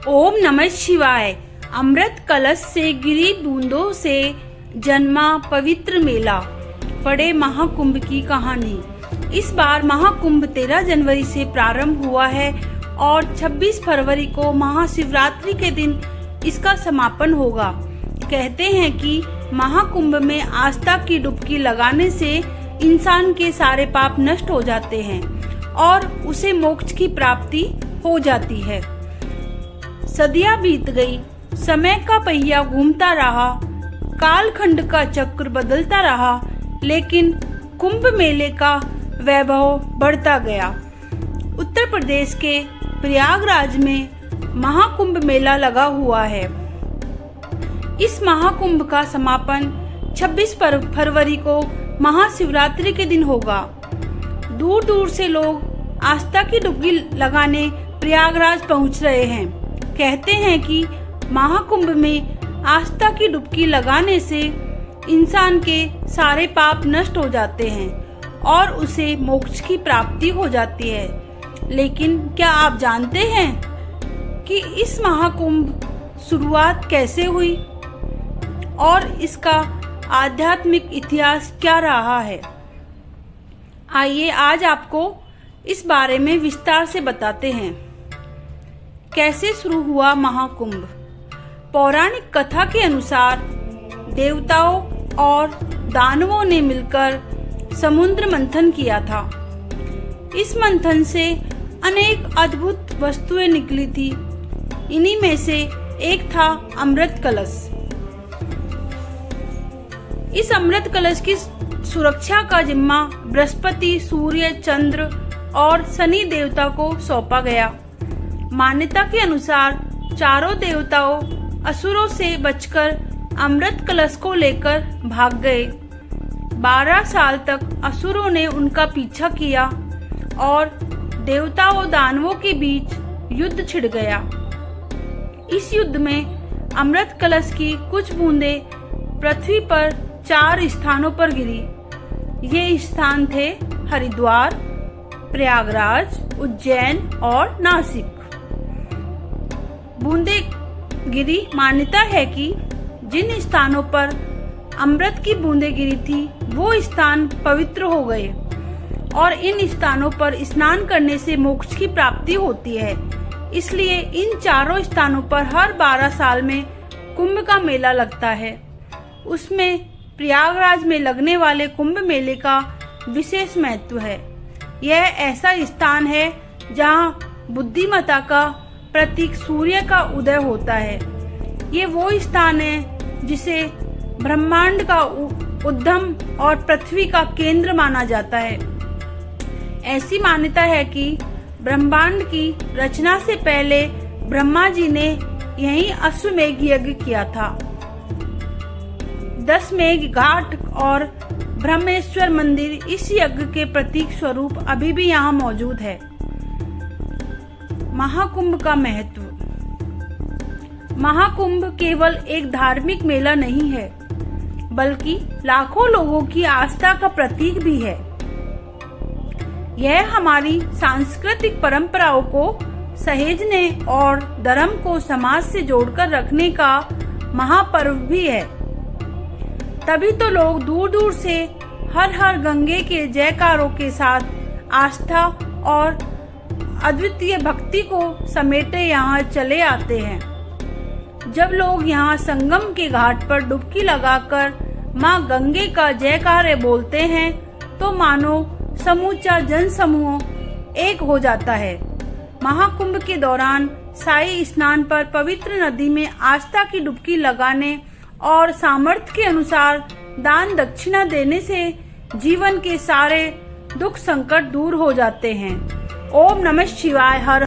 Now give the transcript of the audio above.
ओम नमः शिवाय। अमृत कलश से गिरी बूंदों से जन्मा पवित्र मेला, पढ़े महाकुंभ की कहानी। इस बार महाकुंभ 13 जनवरी से प्रारंभ हुआ है और 26 फरवरी को महाशिवरात्रि के दिन इसका समापन होगा। कहते हैं कि महाकुंभ में आस्था की डुबकी लगाने से इंसान के सारे पाप नष्ट हो जाते हैं और उसे मोक्ष की प्राप्ति हो जाती है। सदियां बीत गई, समय का पहिया घूमता रहा, कालखंड का चक्र बदलता रहा, लेकिन कुंभ मेले का वैभव बढ़ता गया। उत्तर प्रदेश के प्रयागराज में महाकुंभ मेला लगा हुआ है। इस महाकुंभ का समापन 26 फरवरी को महाशिवरात्रि के दिन होगा। दूर दूर से लोग आस्था की डुबकी लगाने प्रयागराज पहुंच रहे हैं। कहते हैं कि महाकुंभ में आस्था की डुबकी लगाने से इंसान के सारे पाप नष्ट हो जाते हैं और उसे मोक्ष की प्राप्ति हो जाती है। लेकिन क्या आप जानते हैं कि इस महाकुंभ शुरुआत कैसे हुई और इसका आध्यात्मिक इतिहास क्या रहा है? आइए आज आपको इस बारे में विस्तार से बताते हैं। कैसे शुरू हुआ महाकुंभ? पौराणिक कथा के अनुसार देवताओं और दानवों ने मिलकर समुद्र मंथन किया था। इस मंथन से अनेक अद्भुत वस्तुएं निकली थी। इन्हीं में से एक था अमृत कलश। इस अमृत कलश की सुरक्षा का जिम्मा बृहस्पति, सूर्य, चंद्र और शनि देवता को सौंपा गया। मान्यता के अनुसार चारों देवताओं असुरों से बचकर अमृत कलश को लेकर भाग गए। 12 साल तक असुरों ने उनका पीछा किया और देवताओं और दानवों के बीच युद्ध छिड़ गया। इस युद्ध में अमृत कलश की कुछ बूंदें पृथ्वी पर 4 स्थानों पर गिरी। ये स्थान थे हरिद्वार, प्रयागराज, उज्जैन और नासिक। बूंदें गिरी। मान्यता है कि जिन स्थानों पर अमृत की बूंदें गिरी थी वो स्थान पवित्र हो गए और इन स्थानों पर स्नान करने से मोक्ष की प्राप्ति होती है। इसलिए इन चारों स्थानों पर हर 12 साल में कुंभ का मेला लगता है। उसमें प्रयागराज में लगने वाले कुंभ मेले का विशेष महत्व है। यह ऐसा स्थान है जहां बुद्धिमत्ता का प्रतीक सूर्य का उदय होता है। ये वो स्थान है जिसे ब्रह्मांड का उद्गम और पृथ्वी का केंद्र माना जाता है। ऐसी मान्यता है कि ब्रह्मांड की रचना से पहले ब्रह्मा जी ने यहीं अश्वमेघ यज्ञ किया था। 10 मेघ घाट और ब्रह्मेश्वर मंदिर इस यज्ञ के प्रतीक स्वरूप अभी भी यहाँ मौजूद है। महाकुंभ का महत्व। महाकुंभ केवल एक धार्मिक मेला नहीं है, बल्कि लाखों लोगों की आस्था का प्रतीक भी है। यह हमारी सांस्कृतिक परंपराओं को सहेजने और धर्म को समाज से जोड़कर रखने का महापर्व भी है। तभी तो लोग दूर दूर से हर हर गंगे के जयकारों के साथ आस्था और अद्वितीय भक्ति को समेटे यहाँ चले आते हैं। जब लोग यहाँ संगम के घाट पर डुबकी लगाकर माँ गंगे का जयकारे बोलते हैं तो मानो समूचा जन समूह एक हो जाता है। महाकुंभ के दौरान शाही स्नान पर पवित्र नदी में आस्था की डुबकी लगाने और सामर्थ्य के अनुसार दान दक्षिणा देने से जीवन के सारे दुख संकट दूर हो जाते हैं। ओम नमः शिवाय। हर